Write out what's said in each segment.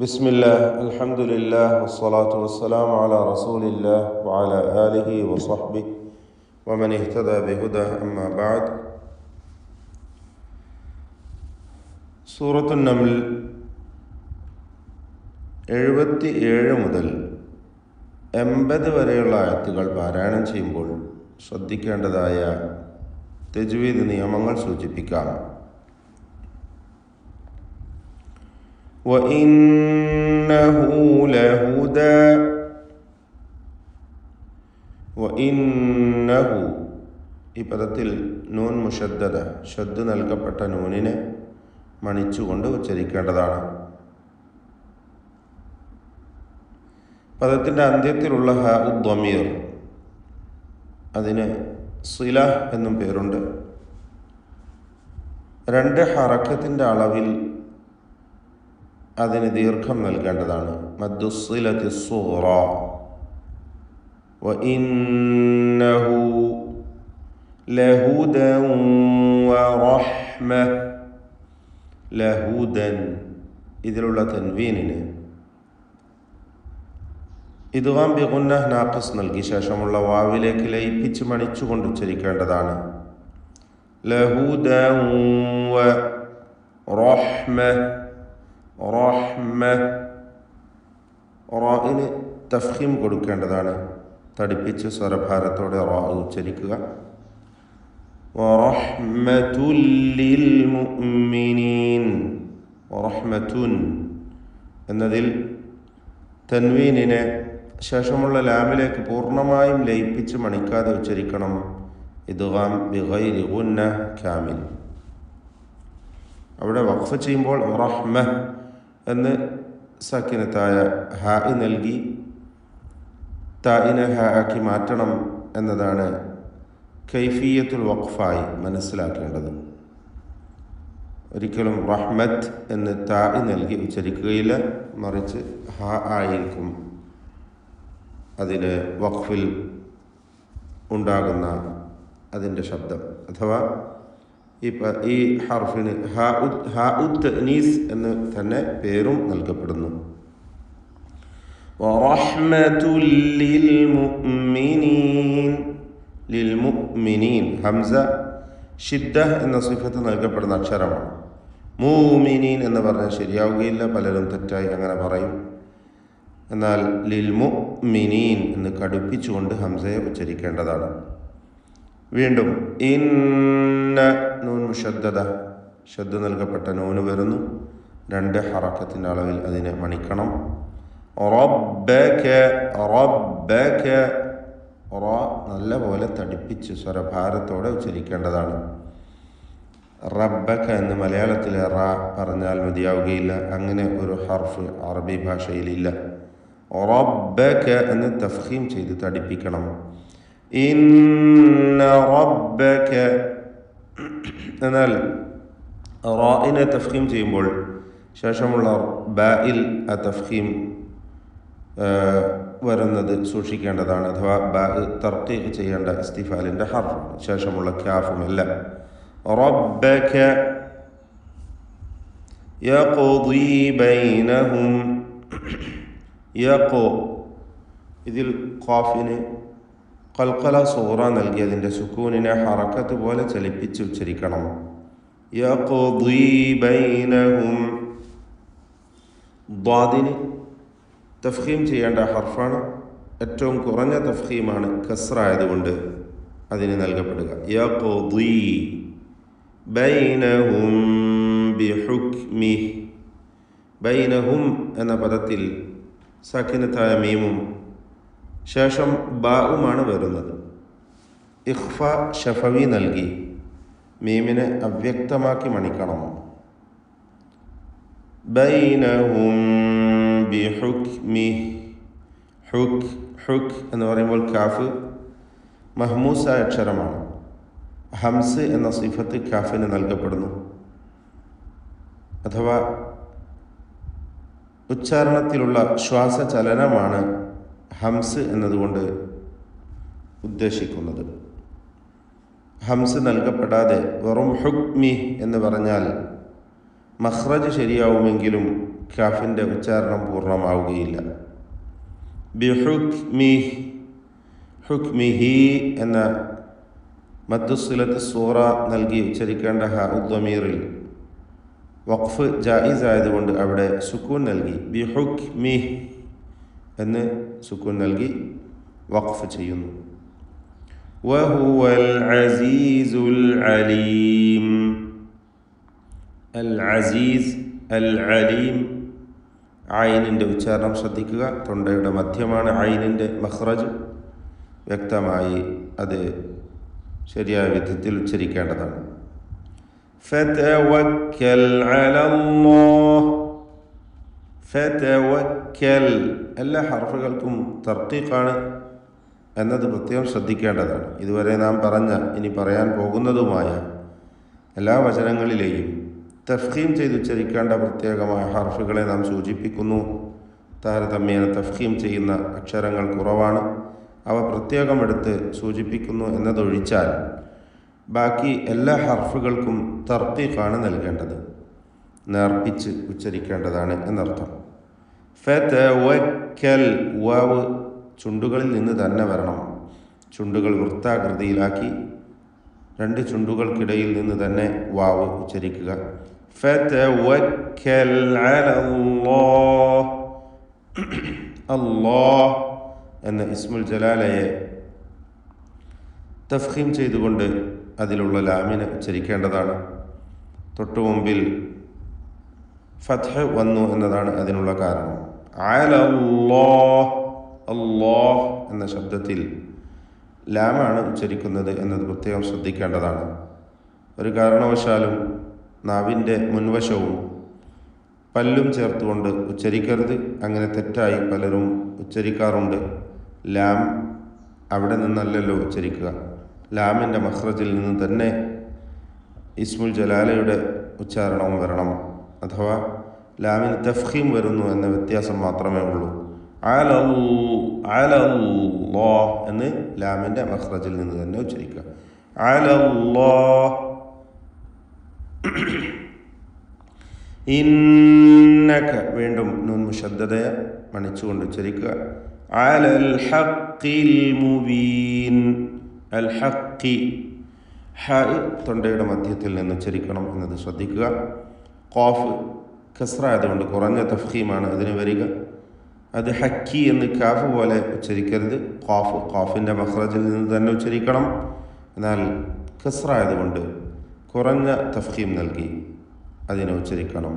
ബിസ്മില്ലാഹ് അൽഹംദുലില്ലാഹ് വസ്സലാത്തു വസ്സലാമു അലാ റസൂലില്ലാഹ് വഅലാ ആലിഹി വസഹ്ബിഹി വമൻ ഇഹ്തദാ ബിഹുദാഹ് അമ്മാ ബഅദ്. സൂറത്തുൻ നംൽ 77 മുതൽ 80 വരെയുള്ള ആയത്തുകൾ പാരായണം ചെയ്യുമ്പോൾ ശ്രദ്ധിക്കേണ്ടതായ തജ്വീദ് നിയമങ്ങൾ സൂചിപ്പിക്കാം. വഇന്നഹു ലഹുദാ. വഇന്നഹു ഈ പദത്തിൽ നൂൻ മുഷദ്ദദ, ഷദ് നൽകപ്പെട്ട നൂനിനെ മണിച്ചുകൊണ്ട് ഉച്ചരിക്കേണ്ടതാണ്. പദത്തിൻ്റെ അന്ത്യത്തിലുള്ള ഹ ദ്വമീർ, അതിന് സില എന്നും പേരുണ്ട്. 2 ഹറക്കത്തിൻ്റെ അളവിൽ അതിന് ദീർഘം നൽകേണ്ടതാണ്. മദ്ദുസ്സിലത്തി സുഗ്റ. വഇന്നഹു ലഹുദൻ വറഹ്മ. ലഹുദൻ ഇതിലുള്ള തൻവീനിന് ഇദ്ഗാം ബിഗുന്നഹ് നാഖിസ് നൽകി ശേഷമുള്ള വാവിലേക്ക് ലയിപ്പിച്ച് മണിച്ചുകൊണ്ട് ഉച്ചരിക്കേണ്ടതാണ്. ലഹുദൻ വറഹ്മ. റഹ്മ റാഇന് തഫ്ഖീം കൊടുക്കേണ്ടതാണ്. തടിപ്പിച്ച് സ്വരഭാരത്തോടെ റാ ഉച്ചരിക്കുക. വറഹ്മത്തുൽ ലിൽ മുഅ്മിനീൻ. റഹ്മത്തുൻ എന്നതിൽ തൻവീനിനെ ശേഷമുള്ള ലാമിലേക്ക് പൂർണ്ണമായും ലയിപ്പിച്ച് മണിക്കാതെ ഉച്ചരിക്കണം. ഇദ്ഗാം ബിഗൈരി ഗുന്നഹ് കാമിൽ. അവിടെ വഖഫ് ചെയ്യുമ്പോൾ റഹ്മ എന്ന് സക്കിനത്തായ ഹ നൽകി തായിനെ ഹ ആക്കി മാറ്റണം എന്നതാണ് കൈഫിയത്തുൽ വഖഫായി മനസ്സിലാക്കേണ്ടത്. ഒരിക്കലും റഹ്മത്ത് എന്ന് താ നൽകി ഉച്ചരിക്കുകയില്ല, മറിച്ച് ഹ ആയിരിക്കും അതിന് വഖഫിൽ ഉണ്ടാകുന്ന അതിൻ്റെ ശബ്ദം. അഥവാ ഈ ഹർഫിന് ഹാഉത്ത് തഅനീസ് എന്ന് തന്നെ പേരും നൽകപ്പെടുന്നു. വറഹ്മത്തുൽ ലിൽ മുഅ്മിനീൻ. ലിൽ മുഅ്മിനീൻ ഹംസ ഷിദ്ദ എന്ന സിഫത്ത് നൽകപ്പെടുന്ന അക്ഷരമാണ്. മുഅ്മിനീൻ എന്ന് പറഞ്ഞാൽ ശരിയാവുകയില്ല, പലരും തെറ്റായി അങ്ങനെ പറയും. എന്നാൽ ലിൽ മുഅ്മിനീൻ എന്ന് കടുപ്പിച്ചുകൊണ്ട് ഹംസയെ ഉച്ചരിക്കേണ്ടതാണ്. വീണ്ടും ഇന്ന നൂൻ മുഷദ്ദദ, ഷദ് നൽകപ്പെട്ട നൂന് വരുന്നു. 2 ഹറക്കത്തിൻ്റെ അളവിൽ അതിനെ മണിക്കണം. റബ്ബക. റബ്ബക റ നല്ല പോലെ തടിപ്പിച്ച് സ്വരഭാരത്തോടെ ഉച്ചരിക്കേണ്ടതാണ്. റബ്ബക എന്ന് മലയാളത്തിലെ റ പറഞ്ഞാൽ മതിയാവുകയില്ല. അങ്ങനെ ഒരു ഹർഫ് അറബി ഭാഷയിലില്ല. റബ്ബക എന്ന് തഫ്ഖീം ചെയ്ത് തടിപ്പിക്കണം. ഇന്ന റബ്ബക. എന്നാൽ റാഇനെ തഫ്ഖീം ചെയ്യുമ്പോൾ ശേഷമുള്ള ബായിൽ ആ തഫ്ഖീം വരുന്നത് സൂക്ഷിക്കേണ്ടതാണ്. അഥവാ ബാ തർക്കീഖ് ചെയ്യേണ്ട ഇസ്തിഫാലിൻ്റെ ഹർഫ്, ശേഷമുള്ള കാഫുമല്ല. റബ്ബക യഖ്ദീ ബൈനഹും. യഖോ ഇതിൽ ഖാഫിന് ഖൽഖല സൂറ നൽകി അതിൻ്റെ സുക്കൂനിനെ ഹറക്കത്ത് പോലെ ചലിപ്പിച്ച് ഉച്ചരിക്കണം. യഖ്ദീ ബൈനഹും. ദ്വാദിന് തഫ്ഖീം ചെയ്യേണ്ട ഹർഫാണ്. ഏറ്റവും കുറഞ്ഞ തഫ്ഖീമാണ് കസ്റായതുകൊണ്ട് അതിന് നൽകപ്പെടുക. യഖ്ദീ ബൈനഹും ബിഹുക്മിഹി. ബൈനഹും എന്ന പദത്തിൽ സക്കിനത്തായ മീമും ശേഷം ബാവുമാണ് വരുന്നത്. ഇഖ്ഫ ഷഫവി നൽകി മീമിനെ അവ്യക്തമാക്കി മണിക്കണം. ബൈനഹും ബിഹുക്മിഹി. ഹുക് എന്ന് പറയുമ്പോൾ കാഫ് മഹ്മൂസായ അക്ഷരമാണ്. ഹംസ് എന്ന സിഫത്ത് കാഫിന് നൽകപ്പെടുന്നു. അഥവാ ഉച്ചാരണത്തിലുള്ള ശ്വാസചലനമാണ് ഹംസ് എന്നതുകൊണ്ട് ഉദ്ദേശിക്കുന്നത്. ഹംസ് നൽകപ്പെടാതെ വെറും ഹുക്മി എന്ന് പറഞ്ഞാൽ മഖ്റജ് ശരിയാവുമെങ്കിലും കാഫിൻ്റെ ഉച്ചാരണം പൂർണ്ണമാവുകയില്ല. ഹുക്മിഹി എന്ന മദ്ദുസ്സിലത്ത് സൂറ നൽകി ഉച്ചരിക്കേണ്ട ഹഉദ്ദമീറിൽ വഖഫ് ജായിസ് ആയതുകൊണ്ട് അവിടെ സുക്കൂൻ നൽകി ബിഹുക്മിഹ് എന്ന് സുക്കൂൻ നൽകി വഖഫ് ചെയ്യുന്നു. വഹുവൽ അസീസുൽ അലീം. അൽ അസീസ് അൽ അലീം. ഐനിൻ്റെ ഉച്ചാരണം ശ്രദ്ധിക്കുക. തൊണ്ടയുടെ മധ്യമാണ് ഐനിൻ്റെ മഖ്റജ്. വ്യക്തമായി അത് ശരിയായ വിധത്തിൽ ഉച്ചരിക്കേണ്ടതാണ്. ഫതവക്കൽ അലല്ലാഹ്. ഫതവക്കൽ എല്ലാ ഹർഫുകൾക്കും തർക്കീഖാണ് എന്നത് പ്രത്യേകം ശ്രദ്ധിക്കേണ്ടതാണ്. ഇതുവരെ നാം പറഞ്ഞ ഇനി പറയാൻ പോകുന്നതുമായ എല്ലാ വചനങ്ങളിലെയും തഫ്ഖീം ചെയ്ത് ഉച്ചരിക്കേണ്ട പ്രത്യേകമായ ഹർഫുകളെ നാം സൂചിപ്പിക്കുന്നു. താരതമ്യേന തഫ്ഖീം ചെയ്യുന്ന അക്ഷരങ്ങൾ കുറവാണ്. അവ പ്രത്യേകം എടുത്ത് സൂചിപ്പിക്കുന്നു എന്നതൊഴിച്ചാൽ ബാക്കി എല്ലാ ഹർഫുകൾക്കും തർക്കീഖാണ് നൽകേണ്ടത്. നേർപ്പിച്ച് ഉച്ചരിക്കേണ്ടതാണ് എന്നർത്ഥം. ഫതവക്കൽ വാവ് ചുണ്ടുകളിൽ നിന്ന് തന്നെ വരണം. ചുണ്ടുകൾ വൃത്താകൃതിയിലാക്കി 2 ചുണ്ടുകൾക്കിടയിൽ നിന്ന് തന്നെ വാവ് ഉച്ചരിക്കുക. ഫതവക്കൽ അലല്ലാഹ്. അല്ലാഹ് എന്ന ഇസ്മുൽ ജലാലയെ തഫ്ഖീം ചെയ്തുകൊണ്ട് അതിലുള്ള ലാമിനെ ഉച്ചരിക്കേണ്ടതാണ്. തൊട്ടു മുമ്പിൽ ഫത്ഹ് വന്നു എന്നതാണ് അതിനുള്ള കാരണം. അലല്ലാഹ്, അല്ലാഹ് എന്ന ശബ്ദത്തിൽ ലാമാണ് ഉച്ചരിക്കുന്നത് എന്നത് പ്രത്യേകം ശ്രദ്ധിക്കേണ്ടതാണ്. ഒരു കാരണവശാലും നാവിൻ്റെ മുൻവശവും പല്ലും ചേർത്തുകൊണ്ട് ഉച്ചരിക്കരുത്. അങ്ങനെ തെറ്റായി പലരും ഉച്ചരിക്കാറുണ്ട്. ലാം അവിടെ നിന്നല്ലല്ലോ ഉച്ചരിക്കുക. ലാമിൻ്റെ മഖ്റജിൽ നിന്ന് തന്നെ ഇസ്മുൽ ജലാലയുടെ ഉച്ചാരണവും വരണം. അഥവാ ലാമിന് തഫ്ഖീം വരുന്നു എന്ന വ്യത്യാസം മാത്രമേ ഉള്ളൂ. അലല്ലാഹ് എന്ന് ലാമിൻ്റെ മഖ്റജിൽ നിന്ന് തന്നെ ഉച്ചരിക്കുക. അലല്ലാഹ്. ഇന്നക വീണ്ടും നൂൻ മുശദ്ദദയെ മണിച്ചുകൊണ്ട് ഉച്ചരിക്കുക. അലൽ ഹഖിൽ മുബീൻ. അൽ ഹഖി. ഹ തൊണ്ടയുടെ മധ്യത്തിൽ നിന്ന് ഉച്ചരിക്കണം എന്നത് ശ്രദ്ധിക്കുക. ഖാഫ് കസ്റ ആയതുകൊണ്ട് കുറഞ്ഞ തഫ്ഖീമാണ് അതിന് വരിക. അത് ഹക്കി എന്ന് കാഫ് പോലെ ഉച്ചരിക്കരുത്. ഖാഫിൻ്റെ മഖ്റജിൽ നിന്ന് തന്നെ ഉച്ചരിക്കണം. എന്നാൽ കസ്റ ആയതുകൊണ്ട് കുറഞ്ഞ തഫ്ഖീം നൽകി അതിനെ ഉച്ചരിക്കണം.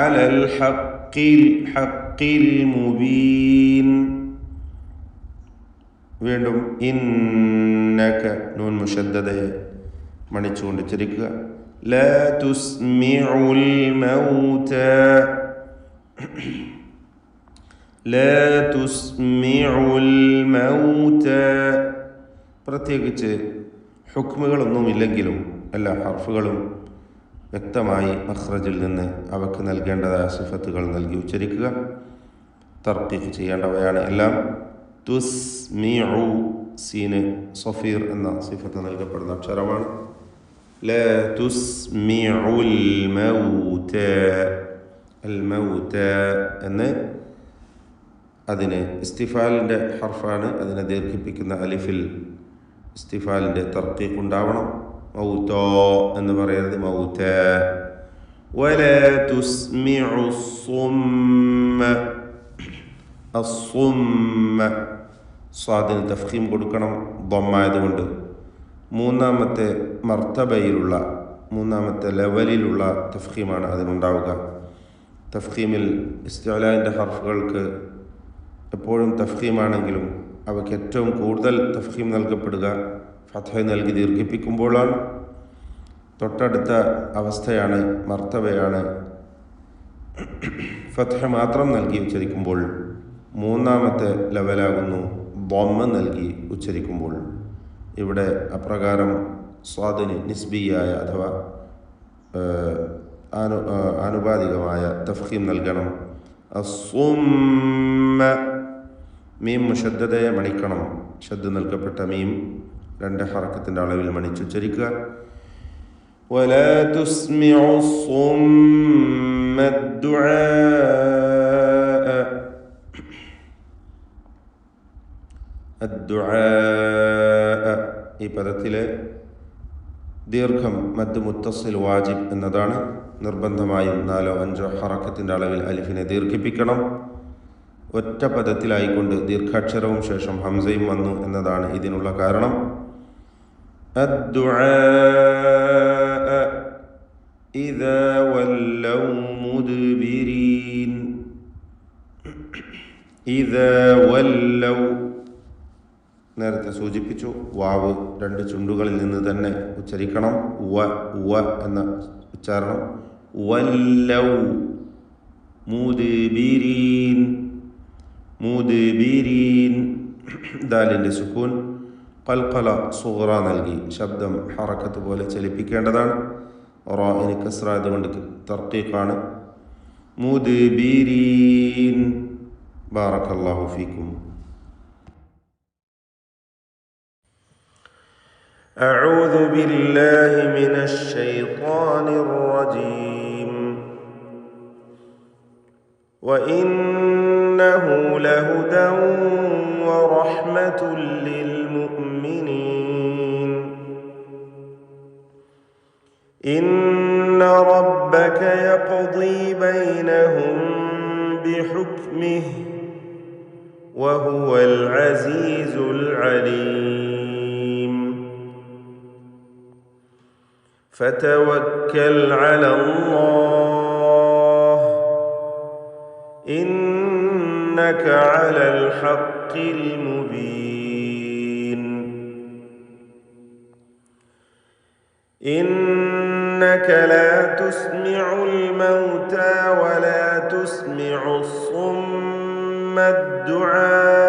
അലൽ ഹഖിൽ മുബീൻ. വീണ്ടും ഇന്നക നൂൻ മുശദ്ദദയെ മണിച്ചുകൊണ്ട് ഉച്ചരിക്കുക. ലാ തുസ്മിഉൽ മൗത. ലാ തുസ്മിഉൽ മൗത. പ്രത്യേകിച്ച് ഹുക്മുകളൊന്നുമില്ലെങ്കിലും എല്ലാ ഹർഫുകളും വ്യക്തമായി മഖ്റജിൽ നിന്ന് അവക്ക് നൽകേണ്ടതായ സിഫത്തുകൾ നൽകി ഉച്ചരിക്കുക. തർക്കീഖ് ചെയ്യേണ്ടവയാണ് എല്ലാം. തുസ്മിഉ സീന് സഫീർ എന്ന സിഫത്ത് നൽകപ്പെടുന്ന അക്ഷരമാണ്. ലാ തുസ്മിഉൽ മൗത. അൽ മൗത എന്ന് അതിന് ഇസ്തിഫാലിൻ്റെ ഹർഫാണ്. അതിനെ ദീർഘിപ്പിക്കുന്ന അലിഫിൽ ഇസ്തിഫാലിൻ്റെ തർക്കീഖ് ഉണ്ടാവണം. മൗതോ എന്ന് പറയരുത്, മൗത. വലാ തുസ്മിഉ സുമ്മ. അസ്സുമ്മ സ്വാദിന് തഫ്ഖീം കൊടുക്കണം ദമ്മായതുകൊണ്ട്. മൂന്നാമത്തെ മർത്തബയിലുള്ള മൂന്നാമത്തെ ലെവലിലുള്ള തഫ്ഖീമാണ് അതിനുണ്ടാവുക. തഫ്ഖീമിൽ ഇസ്തിഅലാൻ്റെ ഹർഫുകൾക്ക് എപ്പോഴും തഫ്ഖീമാണെങ്കിലും അവയ്ക്ക് ഏറ്റവും കൂടുതൽ തഫ്ഖീം നൽകപ്പെടുക ഫത്ഹ നൽകി ദീർഘിപ്പിക്കുമ്പോഴാണ്. തൊട്ടടുത്ത അവസ്ഥയാണ് മർത്തബയാണ് ഫത്ഹ മാത്രം നൽകി ഉച്ചരിക്കുമ്പോൾ. മൂന്നാമത്തെ ലെവലാകുന്നു ദമ്മ നൽകി ഉച്ചരിക്കുമ്പോൾ. ഇവിടെ അപ്രകാരം സ്വാദിന് നിസ്ബിയായ അഥവാ ആനുപാതികമായ തഫ്ഖീം നൽകണം. അസ്സുമ്മ. മീം മുശദ്ദദയെ മണിക്കണം. ഷദ്ദ് നൽകപ്പെട്ട മീം 2 ഹറക്കത്തിൻ്റെ അളവിൽ മണിച്ചുച്ചരിക്കുക. ولا تسمع الصم الدعاء. ഈ പദത്തിലെ ദീർഘം മദ് മുത്തസിൽ വാജിബ് എന്നതാണ്. നിർബന്ധമായും 4-5 ഹറക്കത്തിൻ്റെ അളവിൽ അലിഫിനെ ദീർഘിപ്പിക്കണം. ഒറ്റ പദത്തിലായിക്കൊണ്ട് ദീർഘാക്ഷരവും ശേഷം ഹംസയും വന്നു എന്നതാണ് ഇതിനുള്ള കാരണം. الدعاء إذا ولوا مدبرين. إذا ولوا നേരത്തെ സൂചിപ്പിച്ചു, വാവ് 2 ചുണ്ടുകളിൽ നിന്ന് തന്നെ ഉച്ചരിക്കണം. വ വ എന്ന ഉച്ചാരണം. വല്ലൗ മുദ്ബിരീൻ. മുദ്ബിരീൻ ദാലിൻ്റെ സുക്കൂൻ ഖൽഖല സുഗ്റ നൽകി ശബ്ദം ഹറക്കത്ത് പോലെ ചലിപ്പിക്കേണ്ടതാണ്. റാഇന് കസ്റ അതുകൊണ്ട് തർക്കീഖാണ്. മുദ്ബിരീൻ. ബാറക്കല്ലാഹു ഫീക്കും. أعوذ بالله من الشيطان الرجيم. وإنه لهدى ورحمة للمؤمنين. إن ربك يقضي بينهم بحكمه وهو العزيز العليم. فتوكل على الله إنك على الحق المبين. إنك لا تسمع الموتى ولا تسمع الصم الدعاء